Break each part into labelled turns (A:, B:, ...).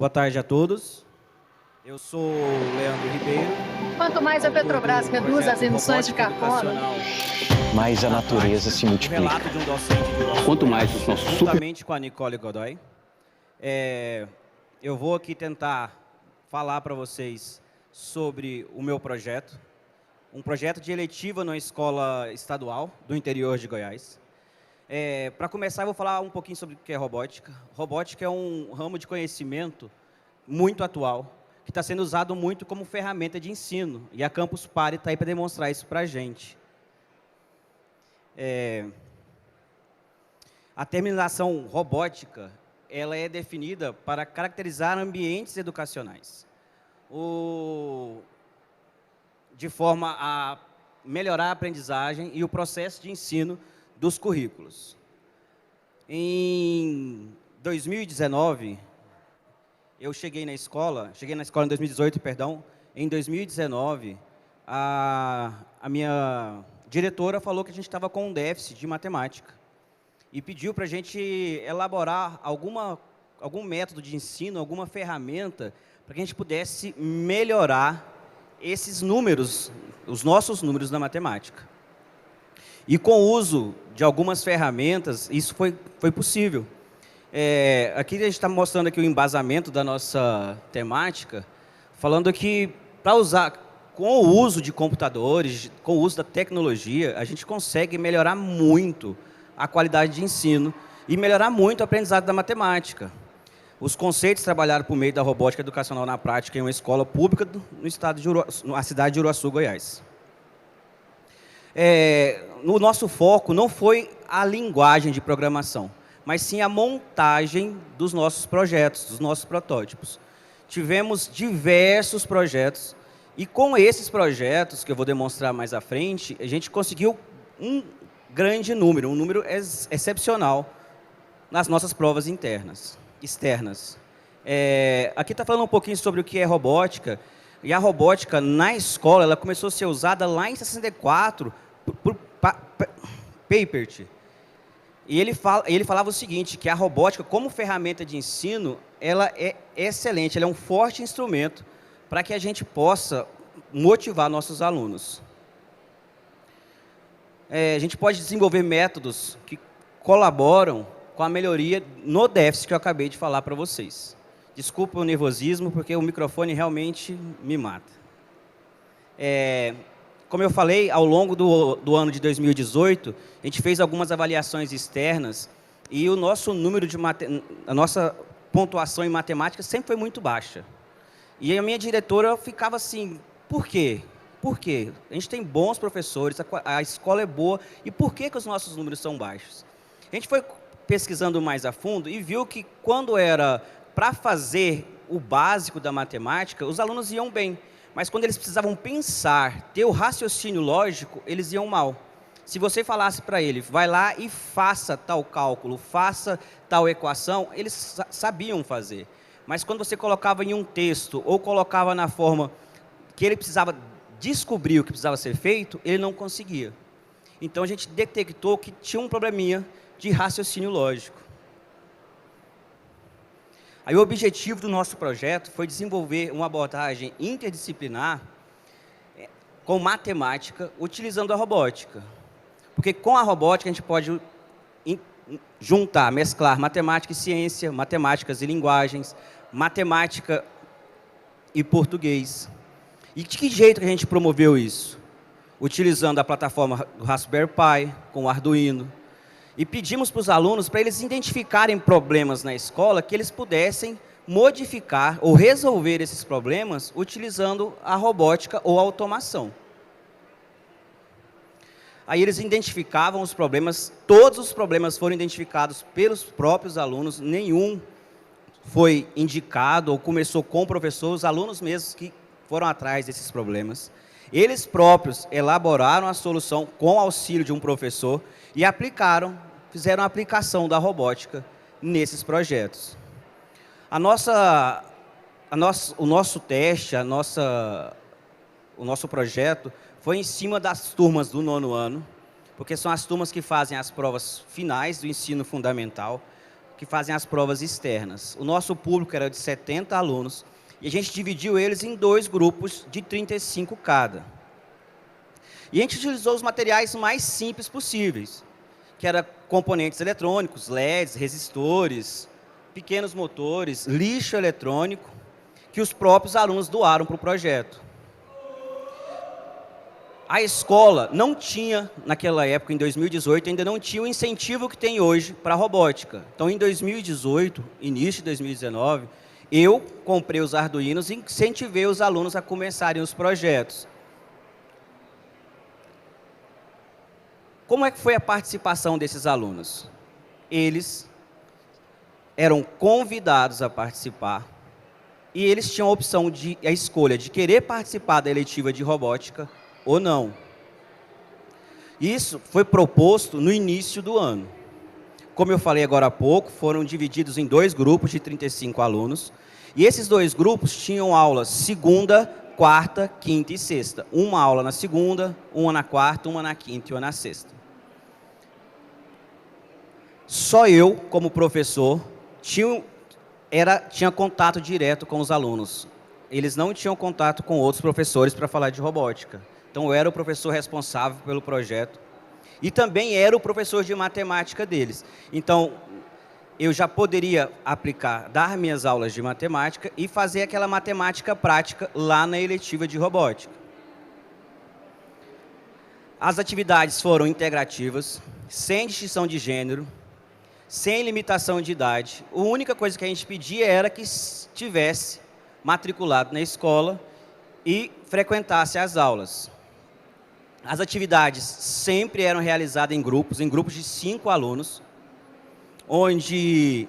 A: Boa tarde a todos. Eu sou o Leandro Ribeiro.
B: Quanto mais a Petrobras reduz as emissões de carbono,
C: mais a natureza se multiplica.
A: Relato de um docente do nosso
D: Quanto mais os nossos
A: juntamente com a Nicole Godoy. Eu vou aqui tentar falar para vocês sobre o meu projeto. Um projeto de eletiva numa escola estadual do interior de Goiás. Para começar, eu vou falar um pouquinho sobre o que é robótica. Robótica é um ramo de conhecimento muito atual, que está sendo usado muito como ferramenta de ensino. E a Campus Party está aí para demonstrar isso para a gente. A terminação robótica, ela é definida para caracterizar ambientes educacionais, de forma a melhorar a aprendizagem e o processo de ensino dos currículos. Em 2019, eu cheguei na escola em 2018, perdão. Em 2019, a minha diretora falou que a gente estava com um déficit de matemática e pediu para a gente elaborar algum método de ensino, alguma ferramenta, para que a gente pudesse melhorar esses números, os nossos números da matemática. E com o uso de algumas ferramentas, isso foi possível. Aqui a gente está mostrando aqui o embasamento da nossa temática, falando que para usar, com o uso de computadores, com o uso da tecnologia, a gente consegue melhorar muito a qualidade de ensino e melhorar muito o aprendizado da matemática. Os conceitos trabalhados por meio da robótica educacional na prática em uma escola pública na cidade de Uruaçu, Goiás. No nosso foco não foi a linguagem de programação, mas sim a montagem dos nossos projetos, dos nossos protótipos. Tivemos diversos projetos e com esses projetos, que eu vou demonstrar mais à frente, a gente conseguiu um grande número, um número excepcional nas nossas provas externas. Aqui está falando um pouquinho sobre o que é robótica, e a robótica na escola ela começou a ser usada lá em 64 por Papert. E ele falava o seguinte, que a robótica, como ferramenta de ensino, ela é excelente, ela é um forte instrumento para que a gente possa motivar nossos alunos. A gente pode desenvolver métodos que colaboram com a melhoria no déficit que eu acabei de falar para vocês. Desculpa o nervosismo, porque o microfone realmente me mata. Como eu falei, ao longo do ano de 2018, a gente fez algumas avaliações externas e o nosso número a nossa pontuação em matemática sempre foi muito baixa. E a minha diretora ficava assim, por quê? Por quê? A gente tem bons professores, a escola é boa, e por que os nossos números são baixos? A gente foi pesquisando mais a fundo e viu que quando era para fazer o básico da matemática, os alunos iam bem. Mas quando eles precisavam pensar, ter o raciocínio lógico, eles iam mal. Se você falasse para ele, vai lá e faça tal cálculo, faça tal equação, eles sabiam fazer. Mas quando você colocava em um texto, ou colocava na forma que ele precisava descobrir o que precisava ser feito, ele não conseguia. Então a gente detectou que tinha um probleminha de raciocínio lógico. Aí o objetivo do nosso projeto foi desenvolver uma abordagem interdisciplinar com matemática, utilizando a robótica. Porque com a robótica a gente pode juntar, mesclar matemática e ciência, matemáticas e linguagens, matemática e português. E de que jeito que a gente promoveu isso? Utilizando a plataforma Raspberry Pi, com o Arduino. E pedimos para os alunos para eles identificarem problemas na escola que eles pudessem modificar ou resolver esses problemas utilizando a robótica ou a automação. Aí eles identificavam os problemas, todos os problemas foram identificados pelos próprios alunos, nenhum foi indicado ou começou com o professor, os alunos mesmos que foram atrás desses problemas. Eles próprios elaboraram a solução com auxílio de um professor e fizeram a aplicação da robótica nesses projetos. O nosso teste, o nosso projeto foi em cima das turmas do 9º ano, porque são as turmas que fazem as provas finais do ensino fundamental, que fazem as provas externas. O nosso público era de 70 alunos e a gente dividiu eles em 2 grupos de 35 cada. E a gente utilizou os materiais mais simples possíveis, que eram componentes eletrônicos, LEDs, resistores, pequenos motores, lixo eletrônico, que os próprios alunos doaram para o projeto. A escola não tinha, naquela época, em 2018, ainda não tinha o incentivo que tem hoje para a robótica. Então, em 2018, início de 2019, eu comprei os Arduinos e incentivei os alunos a começarem os projetos. Como é que foi a participação desses alunos? Eles eram convidados a participar e eles tinham a escolha de querer participar da eletiva de robótica ou não. Isso foi proposto no início do ano. Como eu falei agora há pouco, foram divididos em 2 grupos de 35 alunos e esses 2 grupos tinham aulas segunda, quarta, quinta e sexta. Uma aula na segunda, uma na quarta, uma na quinta e uma na sexta. Só eu, como professor, tinha contato direto com os alunos. Eles não tinham contato com outros professores para falar de robótica. Então, eu era o professor responsável pelo projeto. E também era o professor de matemática deles. Então, eu já poderia dar minhas aulas de matemática e fazer aquela matemática prática lá na eletiva de robótica. As atividades foram integrativas, sem distinção de gênero, sem limitação de idade. A única coisa que a gente pedia era que estivesse matriculado na escola e frequentasse as aulas. As atividades sempre eram realizadas em grupos de 5 alunos, onde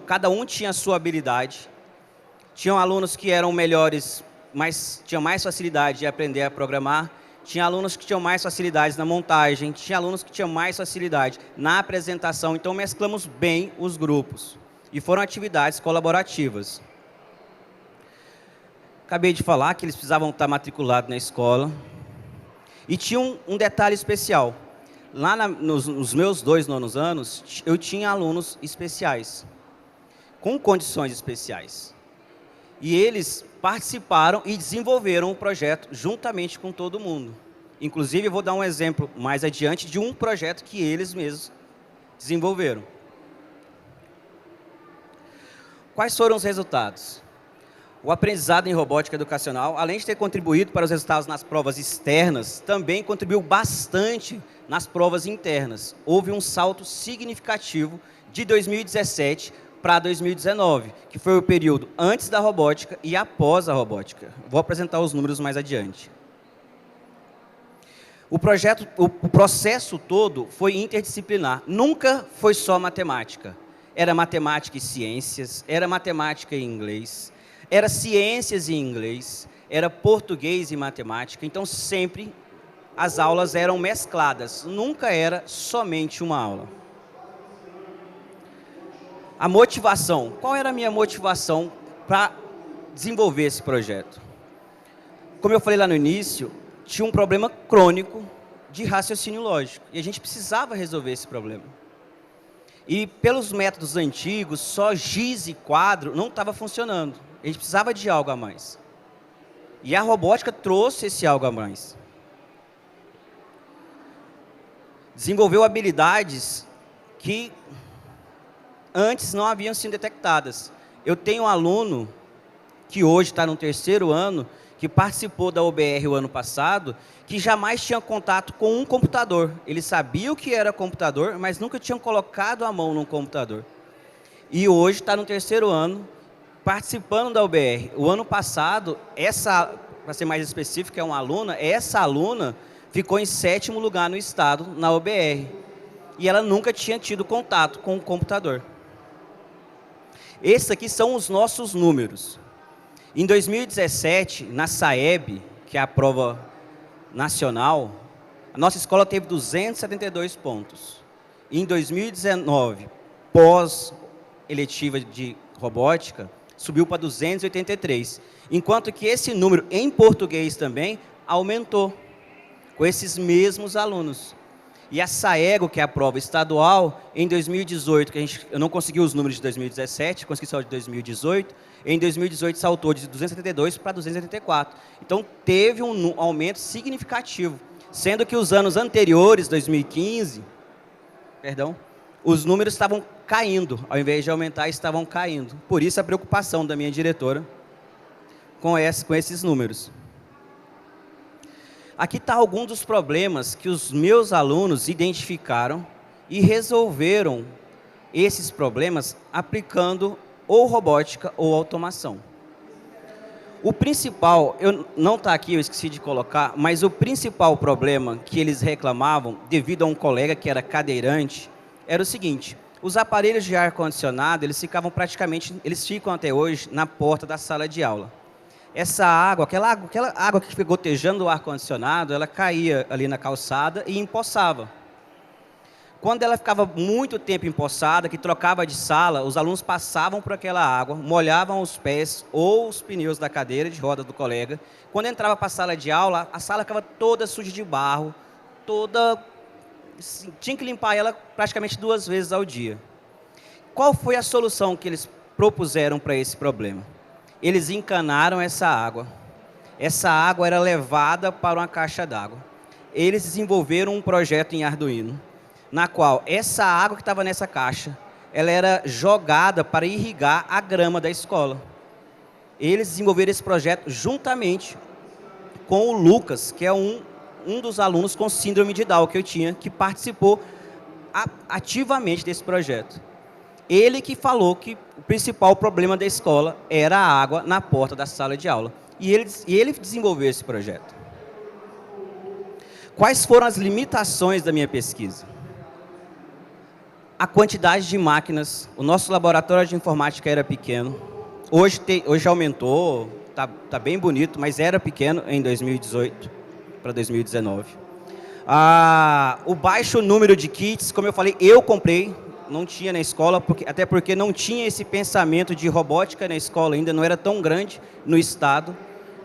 A: cada um tinha a sua habilidade. Tinham alunos que eram melhores, tinham mais facilidade de aprender a programar. Tinha alunos que tinham mais facilidades na montagem, tinha alunos que tinham mais facilidade na apresentação, então mesclamos bem os grupos. E foram atividades colaborativas. Acabei de falar que eles precisavam estar matriculados na escola. E tinha um detalhe especial. Lá nos meus 2 nonos anos, eu tinha alunos especiais, com condições especiais. E eles participaram e desenvolveram o projeto juntamente com todo mundo. Inclusive, eu vou dar um exemplo mais adiante de um projeto que eles mesmos desenvolveram. Quais foram os resultados? O aprendizado em robótica educacional, além de ter contribuído para os resultados nas provas externas, também contribuiu bastante nas provas internas. Houve um salto significativo de 2017 para 2019, que foi o período antes da robótica e após a robótica. Vou apresentar os números mais adiante. O processo todo foi interdisciplinar, nunca foi só matemática. Era matemática e ciências, era matemática e inglês, era ciências e inglês, era português e matemática, então sempre as aulas eram mescladas, nunca era somente uma aula. A motivação. Qual era a minha motivação para desenvolver esse projeto? Como eu falei lá no início, tinha um problema crônico de raciocínio lógico. E a gente precisava resolver esse problema. E pelos métodos antigos, só giz e quadro não estava funcionando. A gente precisava de algo a mais. E a robótica trouxe esse algo a mais. Desenvolveu habilidades que antes não haviam sido detectadas. Eu tenho um aluno que hoje está no 3º ano, que participou da OBR o ano passado, que jamais tinha contato com um computador. Ele sabia o que era computador, mas nunca tinha colocado a mão num computador. E hoje está no 3º ano, participando da OBR. O ano passado, para ser mais específico, é uma aluna, essa aluna ficou em 7º lugar no estado na OBR. E ela nunca tinha tido contato com o computador. Esses aqui são os nossos números. Em 2017, na SAEB, que é a prova nacional, a nossa escola teve 272 pontos. Em 2019, pós-eletiva de robótica, subiu para 283. Enquanto que esse número, em português também, aumentou, com esses mesmos alunos. E a Saego, que é a prova estadual, em 2018, eu não consegui os números de 2017, consegui só de 2018, em 2018 saltou de 272 para 284. Então, teve um aumento significativo, sendo que os anos anteriores, 2015, os números estavam caindo, ao invés de aumentar, estavam caindo. Por isso, a preocupação da minha diretora com esses números. Aqui está alguns dos problemas que os meus alunos identificaram e resolveram esses problemas aplicando ou robótica ou automação. O principal, não está aqui, eu esqueci de colocar, mas o principal problema que eles reclamavam, devido a um colega que era cadeirante, era o seguinte: os aparelhos de ar-condicionado, eles ficam até hoje na porta da sala de aula. Essa água, aquela água que fica gotejando o ar-condicionado, ela caía ali na calçada e empoçava. Quando ela ficava muito tempo empoçada, que trocava de sala, os alunos passavam por aquela água, molhavam os pés ou os pneus da cadeira de roda do colega. Quando entrava para a sala de aula, a sala ficava toda suja de barro, tinha que limpar ela praticamente 2 vezes ao dia. Qual foi a solução que eles propuseram para esse problema? Eles encanaram essa água. Essa água era levada para uma caixa d'água. Eles desenvolveram um projeto em Arduino, na qual essa água que estava nessa caixa, ela era jogada para irrigar a grama da escola. Eles desenvolveram esse projeto juntamente com o Lucas, que é um dos alunos com síndrome de Down que eu tinha, que participou ativamente desse projeto. Ele que falou que o principal problema da escola era a água na porta da sala de aula. E ele desenvolveu esse projeto. Quais foram as limitações da minha pesquisa? A quantidade de máquinas. O nosso laboratório de informática era pequeno. Hoje aumentou, tá bem bonito, mas era pequeno em 2018 para 2019. O baixo número de kits, como eu falei, eu comprei. Não tinha na escola, até porque não tinha esse pensamento de robótica na escola ainda, não era tão grande no estado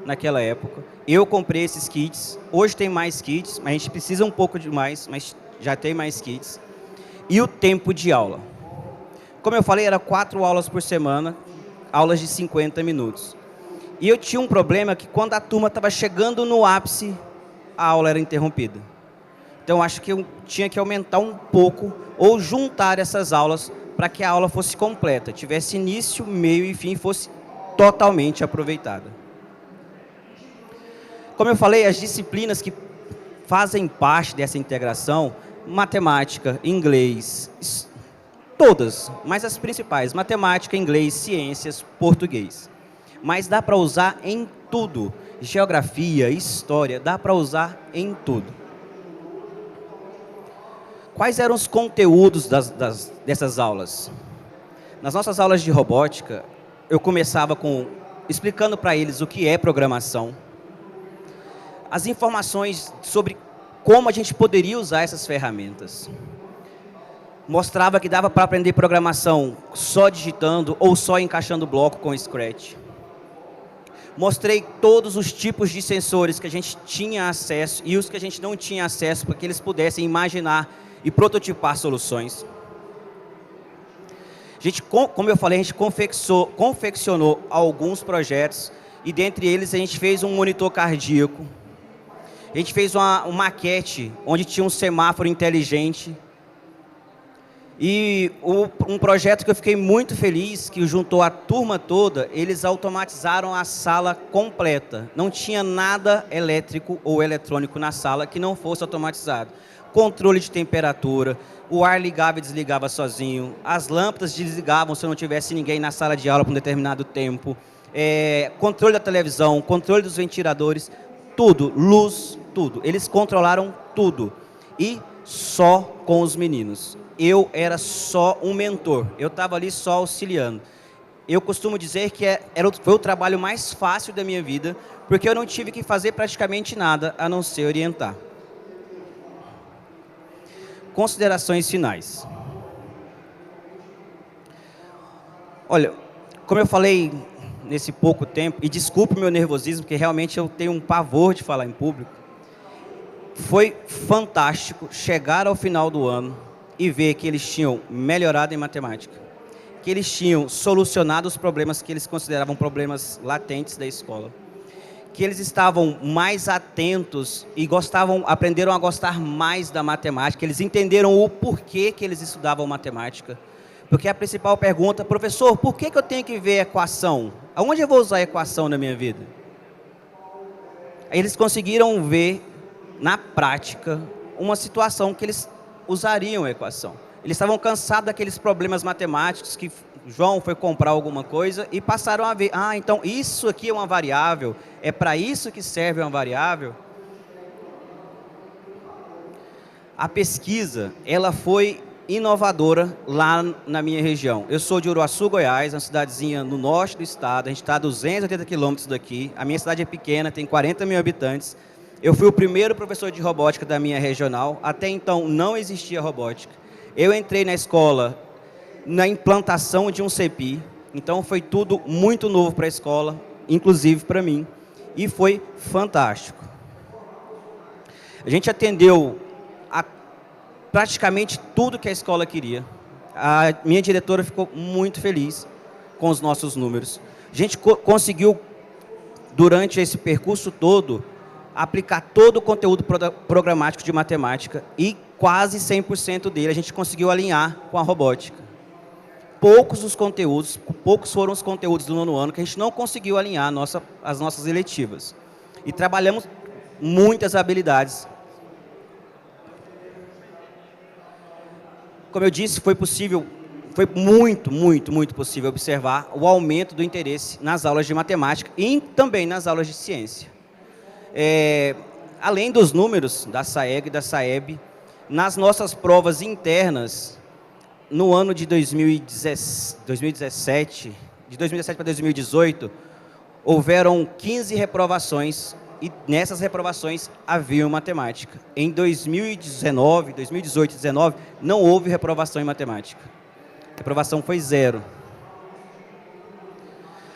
A: naquela época. Eu comprei esses kits, hoje tem mais kits, mas a gente precisa um pouco de mais, mas já tem mais kits. E o tempo de aula. Como eu falei, era 4 aulas por semana, aulas de 50 minutos. E eu tinha um problema que quando a turma estava chegando no ápice, a aula era interrompida. Então, acho que eu tinha que aumentar um pouco ou juntar essas aulas para que a aula fosse completa, tivesse início, meio e fim, fosse totalmente aproveitada. Como eu falei, as disciplinas que fazem parte dessa integração, matemática, inglês, todas, mas as principais, matemática, inglês, ciências, português. Mas dá para usar em tudo, geografia, história, dá para usar em tudo. Quais eram os conteúdos dessas aulas? Nas nossas aulas de robótica, eu começava explicando para eles o que é programação, as informações sobre como a gente poderia usar essas ferramentas. Mostrava que dava para aprender programação só digitando ou só encaixando bloco com Scratch. Mostrei todos os tipos de sensores que a gente tinha acesso e os que a gente não tinha acesso, para que eles pudessem imaginar e prototipar soluções. Como eu falei, a gente confeccionou alguns projetos e dentre eles a gente fez um monitor cardíaco. A gente fez uma maquete onde tinha um semáforo inteligente. E um projeto que eu fiquei muito feliz, que juntou a turma toda, eles automatizaram a sala completa. Não tinha nada elétrico ou eletrônico na sala que não fosse automatizado. Controle de temperatura, o ar ligava e desligava sozinho, as lâmpadas desligavam se não tivesse ninguém na sala de aula por um determinado tempo, controle da televisão, controle dos ventiladores, tudo, luz, tudo. Eles controlaram tudo e só com os meninos. Eu era só um mentor, eu estava ali só auxiliando. Eu costumo dizer que foi o trabalho mais fácil da minha vida, porque eu não tive que fazer praticamente nada a não ser orientar. Considerações finais. Olha, como eu falei nesse pouco tempo, e desculpe o meu nervosismo, porque realmente eu tenho um pavor de falar em público, foi fantástico chegar ao final do ano e ver que eles tinham melhorado em matemática, que eles tinham solucionado os problemas que eles consideravam problemas latentes da escola, que eles estavam mais atentos e aprenderam a gostar mais da matemática, eles entenderam o porquê que eles estudavam matemática. Porque a principal pergunta, professor, por que eu tenho que ver equação? Aonde eu vou usar equação na minha vida? Aí eles conseguiram ver, na prática, uma situação que eles usariam a equação. Eles estavam cansados daqueles problemas matemáticos que João foi comprar alguma coisa e passaram a ver, então isso aqui é uma variável, é para isso que serve uma variável. A pesquisa, ela foi inovadora lá na minha região. Eu sou de Uruaçu, Goiás, uma cidadezinha no norte do estado, a gente está a 280 quilômetros daqui, a minha cidade é pequena, tem 40 mil habitantes. Eu fui o primeiro professor de robótica da minha regional, até então não existia robótica. Eu entrei na escola na implantação de um CEPI, então foi tudo muito novo para a escola, inclusive para mim, e foi fantástico. A gente atendeu a praticamente tudo que a escola queria. A minha diretora ficou muito feliz com os nossos números. A gente conseguiu, durante esse percurso todo, aplicar todo o conteúdo programático de matemática e quase 100% dele a gente conseguiu alinhar com a robótica. Poucos foram os conteúdos do nono ano que a gente não conseguiu alinhar as nossas eletivas. E trabalhamos muitas habilidades. Como eu disse, foi muito possível observar o aumento do interesse nas aulas de matemática e também nas aulas de ciência. Além dos números da SAEG e da SAEB, nas nossas provas internas, no ano de 2017, de 2017 para 2018, houveram 15 reprovações e nessas reprovações havia matemática. Em 2018 e 2019, não houve reprovação em matemática. A reprovação foi 0.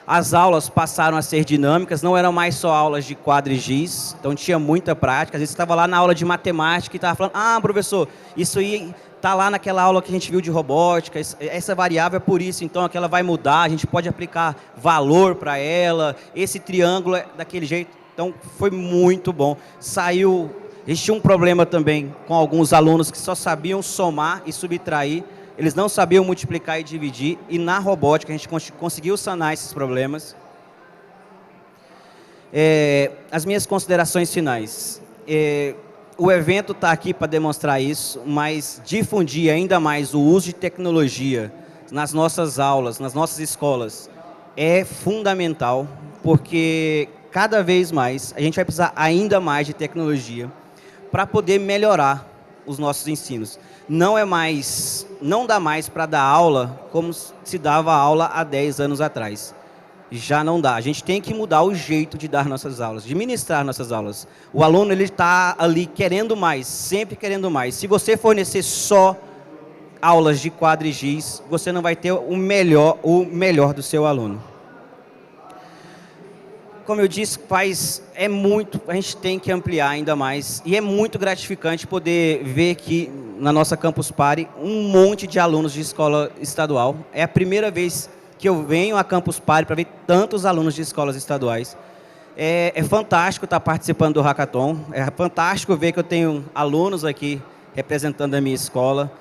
A: As aulas passaram a ser dinâmicas, não eram mais só aulas de quadro e giz, então tinha muita prática. Às vezes estava lá na aula de matemática e estava falando, professor, isso aí está lá naquela aula que a gente viu de robótica, essa variável é por isso, então aquela vai mudar, a gente pode aplicar valor para ela, esse triângulo é daquele jeito. Então foi muito bom. A gente tinha um problema também com alguns alunos que só sabiam somar e subtrair, eles não sabiam multiplicar e dividir, e na robótica a gente conseguiu sanar esses problemas. As minhas considerações finais. O evento está aqui para demonstrar isso, mas difundir ainda mais o uso de tecnologia nas nossas aulas, nas nossas escolas, é fundamental, porque cada vez mais a gente vai precisar ainda mais de tecnologia para poder melhorar os nossos ensinos. Não dá mais para dar aula como se dava aula há 10 anos atrás. Já não dá. A gente tem que mudar o jeito de dar nossas aulas, de ministrar nossas aulas. O aluno está ali querendo mais, sempre querendo mais. Se você fornecer só aulas de quadro e giz, você não vai ter o melhor do seu aluno. Como eu disse, a gente tem que ampliar ainda mais. E é muito gratificante poder ver aqui na nossa Campus Party um monte de alunos de escola estadual. É a primeira vez que eu venho a Campus Party para ver tantos alunos de escolas estaduais. É fantástico estar participando do Hackathon, é fantástico ver que eu tenho alunos aqui representando a minha escola.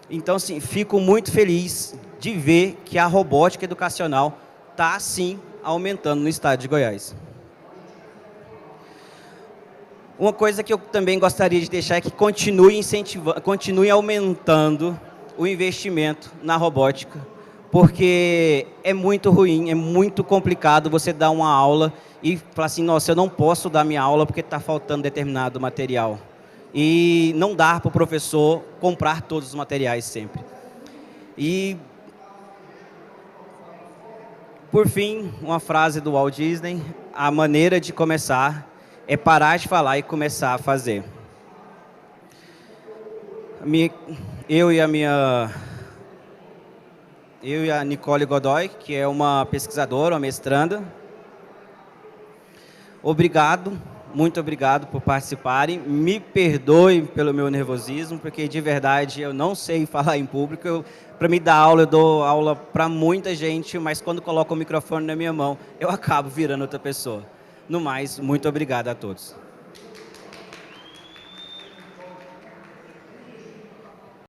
A: Então, sim, fico muito feliz de ver que a robótica educacional está, sim, aumentando no estado de Goiás. Uma coisa que eu também gostaria de deixar é que continue aumentando o investimento na robótica, porque é muito ruim, é muito complicado você dar uma aula e falar assim, nossa, eu não posso dar minha aula porque está faltando determinado material. E não dar para o professor comprar todos os materiais sempre. E, por fim, uma frase do Walt Disney, a maneira de começar é parar de falar e começar a fazer. Eu e a Nicole Godoy, que é uma pesquisadora, uma mestranda. Obrigado muito obrigado por participarem. Me perdoem pelo meu nervosismo, porque de verdade eu não sei falar em público. Para me dar aula, eu dou aula para muita gente, mas quando coloco o microfone na minha mão, eu acabo virando outra pessoa. No mais, muito obrigado a todos.